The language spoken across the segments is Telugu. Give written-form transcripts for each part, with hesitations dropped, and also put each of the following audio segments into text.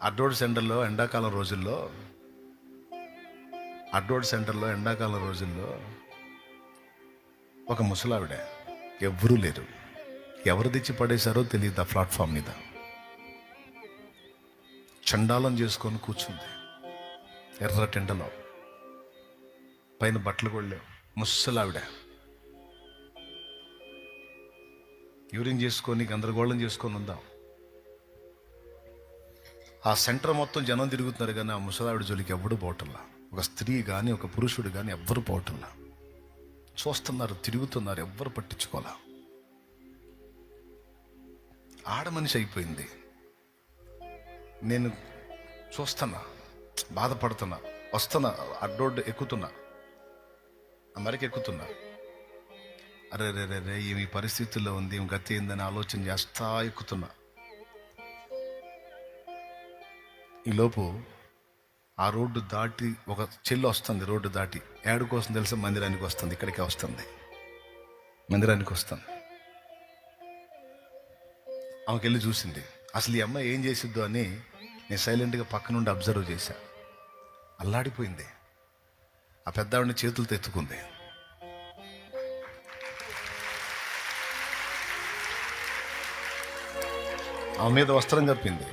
అడ్రోడ్ సెంటర్లో ఎండాకాలం రోజుల్లో ఒక ముసలావిడ, ఎవ్వరూ లేరు, ఎవరు తెచ్చి పడేశారో తెలియదు. ఆ ప్లాట్ఫామ్ మీద చండాలం చేసుకొని కూర్చుంది, ఎర్ర టెండలో, పైన బట్టలు కూడా లేవు. ముసలావిడ యూరిన్ చేసుకొని గందరగోళం చేసుకొని ఉందాం. ఆ సెంటర్ మొత్తం జనం తిరుగుతున్నారు, కానీ ఆ ముసలావిడ జోలికి ఎవ్వడు పోవటంలా. ఒక స్త్రీ కానీ ఒక పురుషుడు కానీ ఎవ్వరు పోవటంలా. చూస్తున్నారు, తిరుగుతున్నారు, ఎవ్వరు పట్టించుకోవాలా. ఆడ మనిషి అయిపోయింది. నేను చూస్తున్నా, బాధపడుతున్నా, వస్తున్నా, అడ్డోడ్డు ఎక్కుతున్నా, అమెరికా ఎక్కుతున్నా. అరే రే రే రే ఈ పరిస్థితుల్లో ఉంది, ఏం గతి ఏందని ఆలోచన చేస్తా ఎక్కుతున్నా. ఈలోపు ఆ రోడ్డు దాటి ఒక చెల్లి వస్తుంది. రోడ్డు దాటి ఏడు కోసం తెలుసా? మందిరానికి వస్తుంది. ఇక్కడికే వస్తుంది, మందిరానికి వస్తుంది. ఆమెకి వెళ్ళి చూసింది. అసలు ఈ అమ్మాయి ఏం చేసిద్దో అని నేను సైలెంట్గా పక్క నుండి అబ్జర్వ్ చేశా. అల్లాడిపోయింది. ఆ పెద్దావిడిని చేతులతో ఎత్తుకుంది. ఆమె మీద వస్త్రం కప్పింది.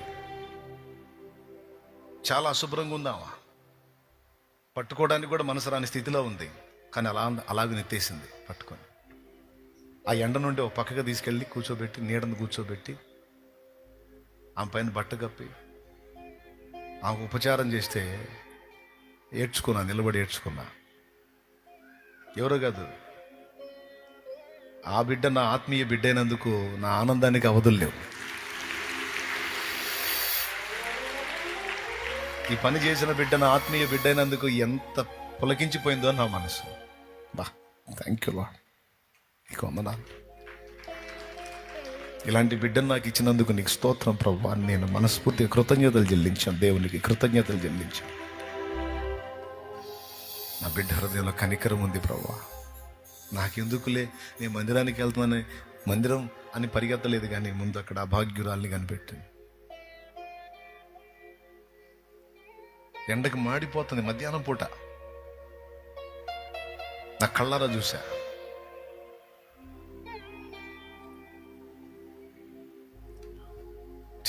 చాలా అశుభ్రంగా ఉందామా, పట్టుకోవడానికి కూడా మనసు రాని స్థితిలో ఉంది. కానీ అలాగే నెత్తేసింది పట్టుకొని. ఆ ఎండ నుండి ఒక పక్కగా తీసుకెళ్ళి కూర్చోబెట్టి, నీడను కూర్చోబెట్టి, ఆమె పైన బట్ట కప్పి ఆమెకు ఉపచారం చేస్తే ఏడ్చుకున్నా, నిలబడి ఏడ్చుకున్నా. ఎవరో కాదు, ఆ బిడ్డ నా ఆత్మీయ బిడ్డ అయినందుకు నా ఆనందానికి అవధులు లేవు. ఈ పని చేసిన బిడ్డ నా ఆత్మీయ బిడ్డ అయినందుకు ఎంత పులకించిపోయిందో నా మనసు. బా, థ్యాంక్ యూ లార్డ్, నీకు వందనాలు. ఇలాంటి బిడ్డను నాకు ఇచ్చినందుకు నీకు స్తోత్రం ప్రభువా. నేను మనస్ఫూర్తిగా కృతజ్ఞతలు చెల్లించాను, దేవునికి కృతజ్ఞతలు చెల్లించాను. నా బిడ్డ హృదయంలో కనికరం ఉంది ప్రభువా. నాకెందుకులే, నేను మందిరానికి వెళ్తున్నాను, మందిరం అని పరిగెత్తలేదు, కానీ ముందు అక్కడ అభాగ్యురాల్ని కనిపెట్టింది. ఎండకి మాడిపోతుంది మధ్యాహ్నం పూట, నా కళ్ళారా చూసా.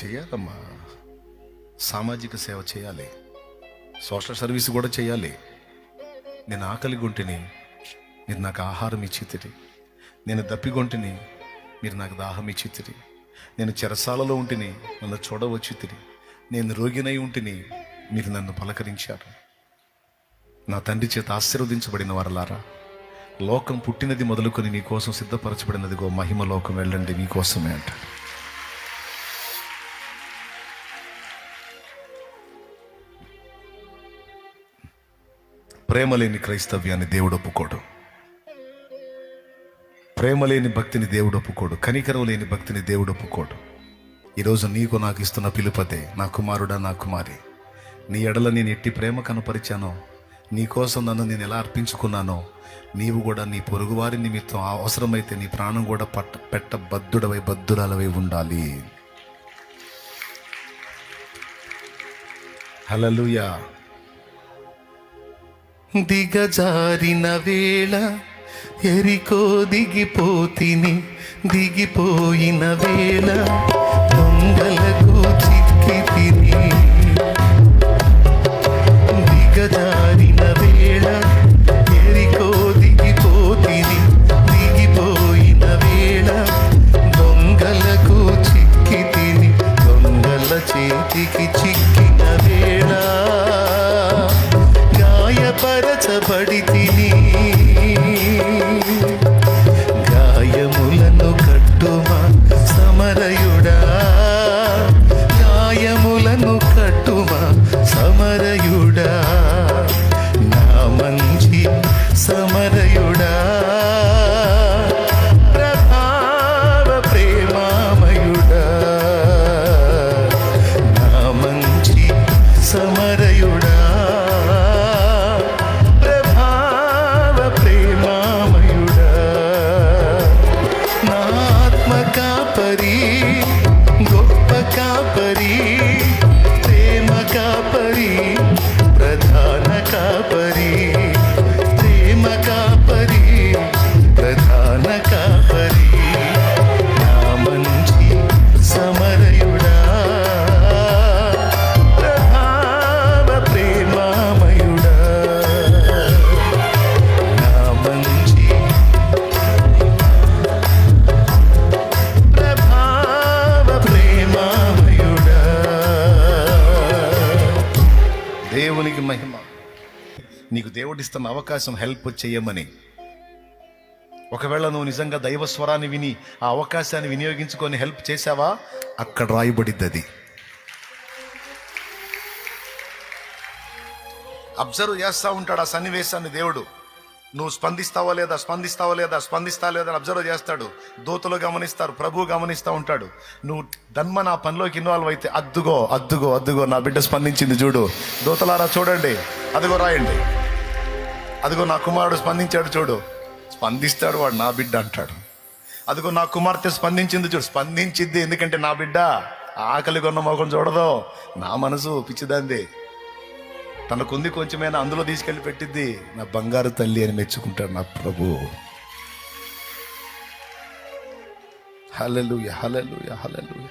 చేయాలమ్మా, సామాజిక సేవ చేయాలి, సోషల్ సర్వీస్ కూడా చేయాలి. నేను ఆకలిగొంటిని, మీరు నాకు ఆహారం ఇచ్చితిరి. నేను దప్పిగొంటిని, మీరు నాకు దాహం ఇచ్చితిరి. నేను చెరసాలలో ఉంటిని, నన్ను చూడవచ్చితిరి. నేను రోగినై ఉంటిని, మీరు నన్ను పలకరించారు. నా తండ్రి చేత ఆశీర్వదించబడిన వారలారా, లోకం పుట్టినది మొదలుకొని మీకోసం సిద్ధపరచబడినదిగో మహిమ లోకం వెళ్ళండి మీకోసమే అంట. ప్రేమ లేని క్రైస్తవ్యాన్ని దేవుడు ఒప్పుకోడు, ప్రేమ లేని భక్తిని దేవుడు ఒప్పుకోడు, కనికరం లేని భక్తిని దేవుడు ఒప్పుకోడు. ఈరోజు నీకు నాకు ఇస్తున్న పిలుపదే, నా కుమారుడా, నా కుమారి, నీ ఎడల నేను ఎట్టి ప్రేమ కనపరిచానో, నీ కోసం నన్ను నేను ఎలా అర్పించుకున్నానో, నీవు కూడా నీ పొరుగువారి నిమిత్తం అవసరమైతే నీ ప్రాణం కూడా బద్దుడవై బద్దురాలవై ఉండాలి. హల్లెలూయా. దిగజారిన వేళ ఎరికో దిగిపోతిని, దిగిపోయిన వేళ దొంగలకు చిక్కి తిని. దిగజారిన వేళ ఎరికో దిగిపోతిని, దిగిపోయిన వేళ దొంగలకు చిక్కి తిని. దొంగల చేతికి చిక్కిన వేళ గాయపరచబడి తిని. గాయములను కట్టుమా సమరయుడా, గాయములను కట్టుమా సమరయుడా, నా మంచి సమరయుడా, ప్రభావ ప్రేమామయుడా, నా మంచి సమరయుడా. కాపరి, ప్రేమ కాపరి, ప్రధాన కాపరి, నా మంచి సమరయుడా, ప్రభావ ప్రేమామయుడా, నా మంచి ప్రభావ ప్రేమామయుడా. దేవునికి మహిమ. నీకు దేవుడు ఇస్తున్న అవకాశం హెల్ప్ చేయమని. ఒకవేళ నువ్వు నిజంగా దైవ స్వరాన్ని విని ఆ అవకాశాన్ని వినియోగించుకొని హెల్ప్ చేశావా, అక్కడ రాయబడిద్ది అది. అబ్జర్వ్ చేస్తూ ఉంటాడు ఆ సన్నివేశాన్ని దేవుడు. నువ్వు స్పందిస్తావా లేదా, స్పందిస్తావా లేదా, స్పందిస్తావా లేదా అని అబ్జర్వ్ చేస్తాడు. దూతలు గమనిస్తారు, ప్రభువు గమనిస్తూ ఉంటాడు. నువ్వు ధన్మ నా పనిలోకి ఇన్వాల్వ్ అయితే, అద్దుగో అద్దుగో అద్దుగో నా బిడ్డ స్పందించింది చూడు, దూతలారా చూడండి, అదిగో రాయండి, అదిగో నా కుమారుడు స్పందించాడు చూడు. స్పందిస్తాడు వాడు, నా బిడ్డ అంటాడు. అదిగో నా కుమార్తె స్పందించింది చూడు, స్పందించింది ఎందుకంటే నా బిడ్డ. ఆకలి కొన్న మొఖం చూడదు, నా మనసు పిచ్చిదాంది, తనకుంది కొంచెమైనా అందులో తీసుకెళ్ళి పెట్టిద్ది. నా బంగారు తల్లి అని మెచ్చుకుంటాడు నా ప్రభు. హల్లెలూయా, హల్లెలూయా, హల్లెలూయా.